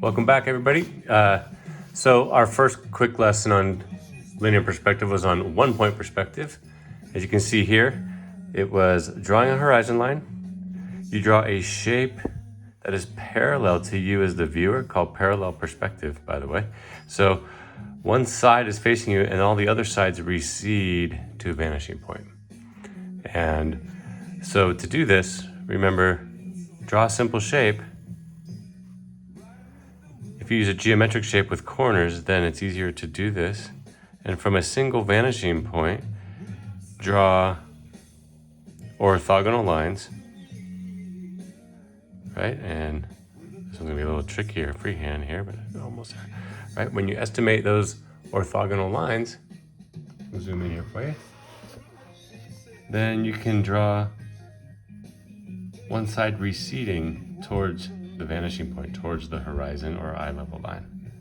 Welcome back, everybody. So our first quick lesson on linear perspective was on 1-point perspective. As you can see here, it was drawing a horizon line. You draw a shape that is parallel to you as the viewer, called parallel perspective, by the way. So one side is facing you and all the other sides recede to a vanishing point. And so to do this, remember, draw a simple shape. If you use a geometric shape with corners, then it's easier to do this. And from a single vanishing point, draw orthogonal lines, right? And this one's gonna be a little trickier, freehand here, but almost there, right? When you estimate those orthogonal lines, I'll zoom in here for you, then you can draw one side receding towards the vanishing point, towards the horizon or eye level line,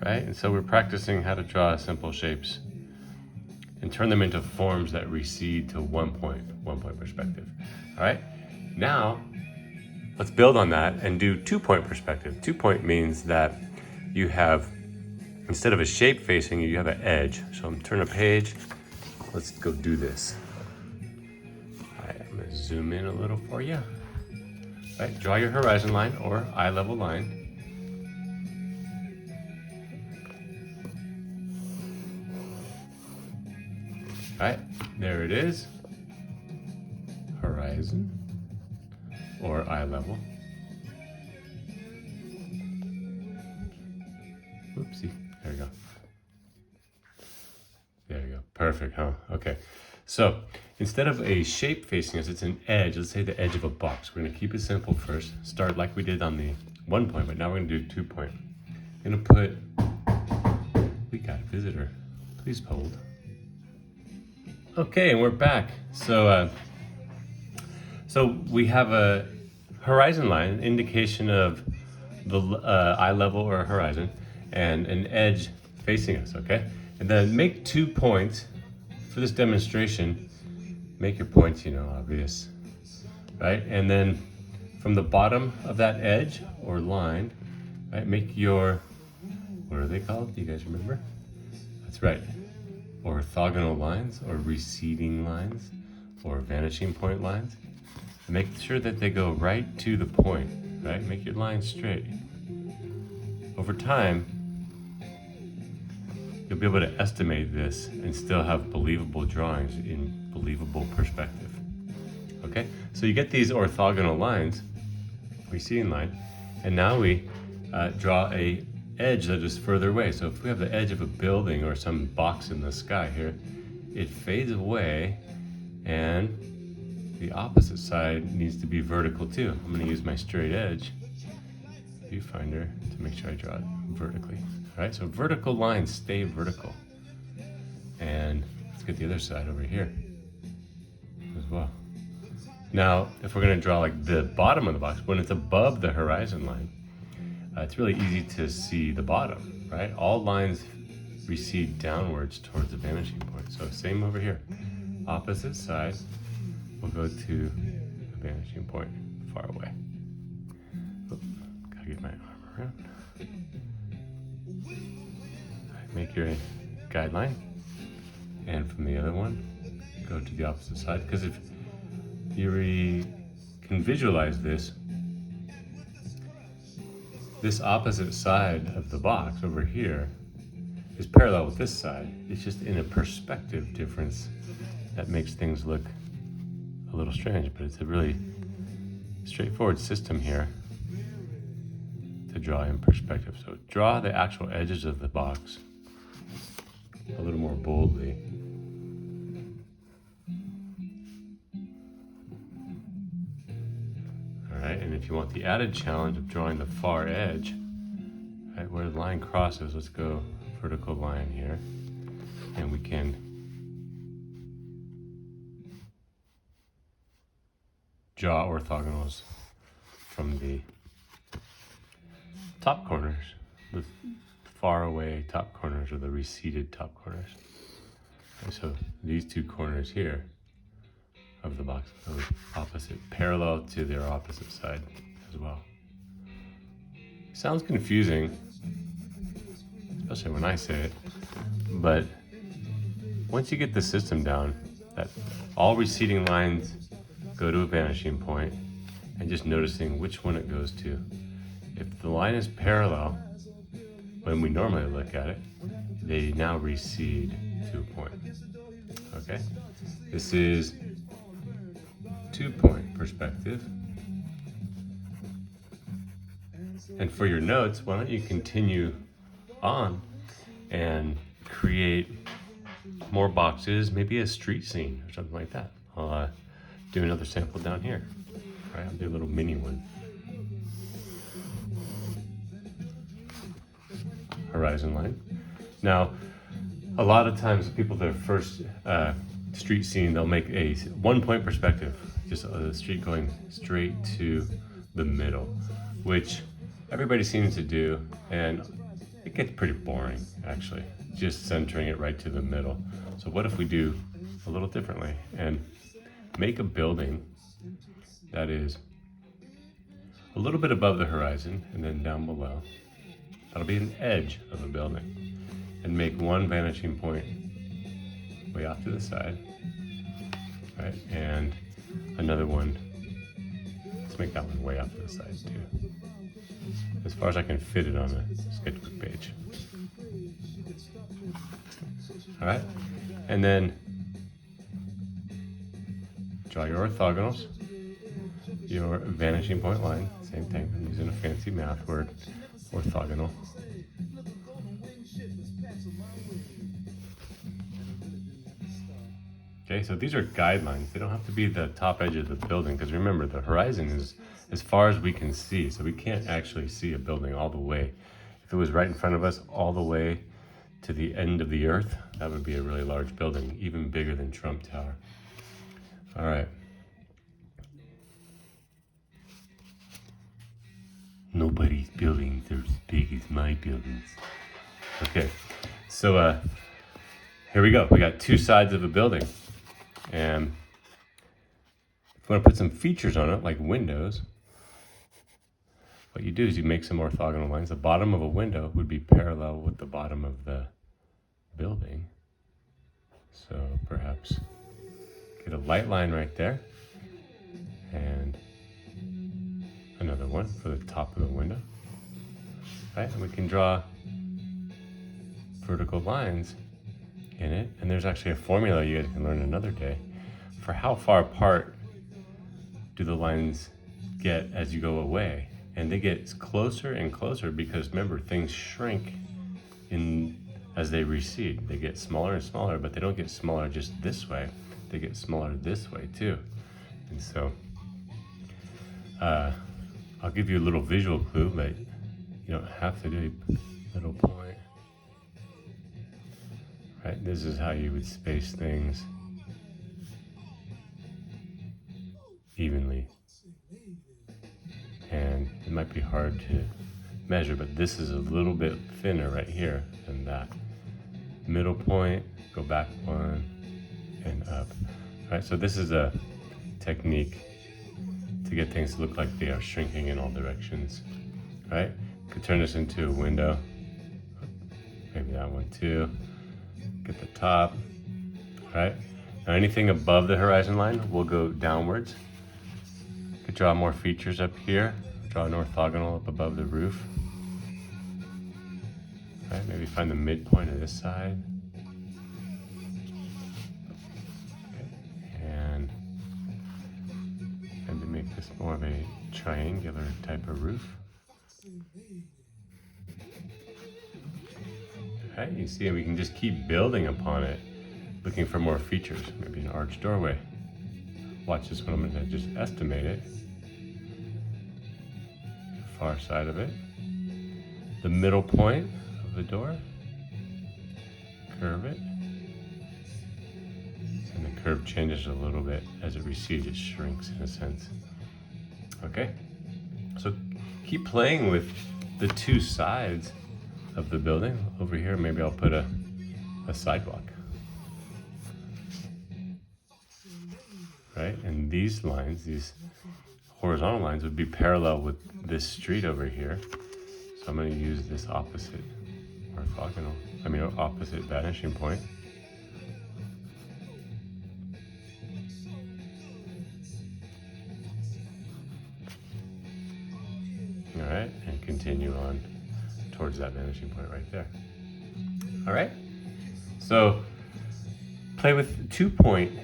right? And so we're practicing how to draw simple shapes and turn them into forms that recede to 1-point perspective. All right, now let's build on that and do 2-point perspective. 2-point means that you have, instead of a shape facing you, you have an edge. So I'm turning a page. Let's go do this. All right, I'm gonna zoom in a little for you. All right, draw your horizon line or eye level line. All right, there it is. Horizon or eye level. Oopsie, there we go. There you go, perfect, huh? Okay, so instead of a shape facing us, it's an edge. Let's say the edge of a box. We're gonna keep it simple first. Start like we did on the 1-point, but now we're gonna do 2-point. I'm gonna put, we got a visitor. Please hold. Okay, and we're back. So we have a horizon line, an indication of the eye level or horizon, and an edge facing us, okay? And then make 2 points. For this demonstration, make your points, obvious, right? And then from the bottom of that edge or line, right, make your, what are they called? Do you guys remember? That's right. Orthogonal lines or receding lines or vanishing point lines. And make sure that they go right to the point, right? Make your line straight. Over time, you'll be able to estimate this and still have believable drawings in believable perspective. Okay, so you get these orthogonal lines, receding line, and now we draw a edge that is further away. So if we have the edge of a building or some box in the sky here, it fades away and the opposite side needs to be vertical too. I'm gonna use my straight edge viewfinder to make sure I draw it vertically. All right, so vertical lines stay vertical. And let's get the other side over here as well. Now, if we're gonna draw like the bottom of the box, when it's above the horizon line, it's really easy to see the bottom, right? All lines recede downwards towards the vanishing point. So same over here. Opposite side will go to the vanishing point far away. Oops, gotta get my arm around. Right, make your guideline. And from the other one, go to the opposite side. Because if you can visualize this, this opposite side of the box over here is parallel with this side. It's just in a perspective difference that makes things look a little strange, but it's a really straightforward system here to draw in perspective. So draw the actual edges of the box a little more boldly. All right, and if you want the added challenge of drawing the far edge, right, where the line crosses, let's go vertical line here, and we can draw orthogonals from the top corners, the far away top corners or the receded top corners. And so these 2 corners here of the box are opposite, parallel to their opposite side as well. Sounds confusing, especially when I say it, but once you get the system down, that all receding lines go to a vanishing point, and just noticing which one it goes to. If the line is parallel, when we normally look at it, they now recede to a point. Okay? This is 2-point perspective. And for your notes, why don't you continue on and create more boxes, maybe a street scene or something like that. I'll do another sample down here. All right, I'll do a little mini one. Horizon line. Now, a lot of times people, their first street scene, they'll make a 1-point perspective, just a street going straight to the middle, which everybody seems to do, and it gets pretty boring actually, just centering it right to the middle. So what if we do a little differently and make a building that is a little bit above the horizon and then down below. That'll be an edge of a building, and make one vanishing point way off to the side, right? And another one, let's make that one way off to the side too, as far as I can fit it on a sketchbook page. All right, and then draw your orthogonals, your vanishing point line, same thing. I'm using a fancy math word, orthogonal. Okay, so these are guidelines. They don't have to be the top edge of the building, because remember, the horizon is as far as we can see, so we can't actually see a building all the way. If it was right in front of us all the way to the end of the earth, that would be a really large building, even bigger than Trump Tower. All right. Nobody's buildings are as big as my buildings. Okay, so here we go. We got two sides of a building. And if you want to put some features on it, like windows, what you do is you make some orthogonal lines. The bottom of a window would be parallel with the bottom of the building. So perhaps get a light line right there, and another one for the top of the window. Right? And we can draw vertical lines in it, and there's actually a formula you guys can learn another day for how far apart do the lines get as you go away. And they get closer and closer, because remember, things shrink in as they recede. They get smaller and smaller, but they don't get smaller just this way, they get smaller this way too. And so I'll give you a little visual clue, but you don't have to do a little point. Right, this is how you would space things evenly. And it might be hard to measure, but this is a little bit thinner right here than that. Middle point, go back one, and up. All right, so this is a technique to get things to look like they are shrinking in all directions. Right? Could turn this into a window. Maybe that one too. Get the top. Right? Now anything above the horizon line will go downwards. Could draw more features up here. Draw an orthogonal up above the roof. Right? Maybe find the midpoint of this side. Okay. And to make this more of a triangular type of roof. Okay, you see, we can just keep building upon it, looking for more features. Maybe an arched doorway. Watch this one, I'm going to just estimate it. Far side of it. The middle point of the door. Curve it. And the curve changes a little bit as it recedes, it shrinks in a sense. Okay, so keep playing with the two sides of the building. Over here, maybe I'll put a sidewalk. Right, and these lines, these horizontal lines would be parallel with this street over here. So I'm going to use this opposite opposite vanishing point. All right, and continue on towards that vanishing point right there. All right, so play with 2-point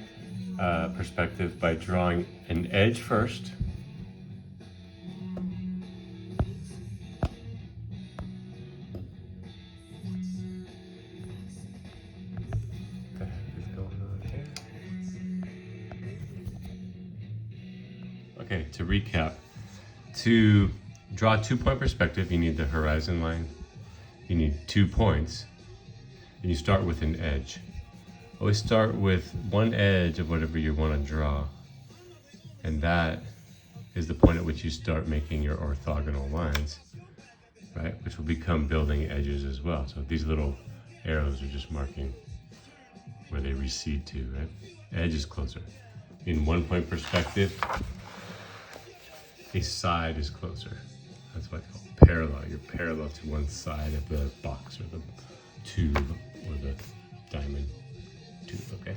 perspective by drawing an edge first. What the heck is going on here? Okay, to recap, to draw a 2-point perspective, you need the horizon line, you need 2 points, and you start with an edge. Always start with one edge of whatever you want to draw, and that is the point at which you start making your orthogonal lines, right? Which will become building edges as well. So these little arrows are just marking where they recede to, right? Edge is closer. In 1-point perspective, a side is closer. That's why it's called parallel. You're parallel to one side of the box or the tube or the diamond tube, okay?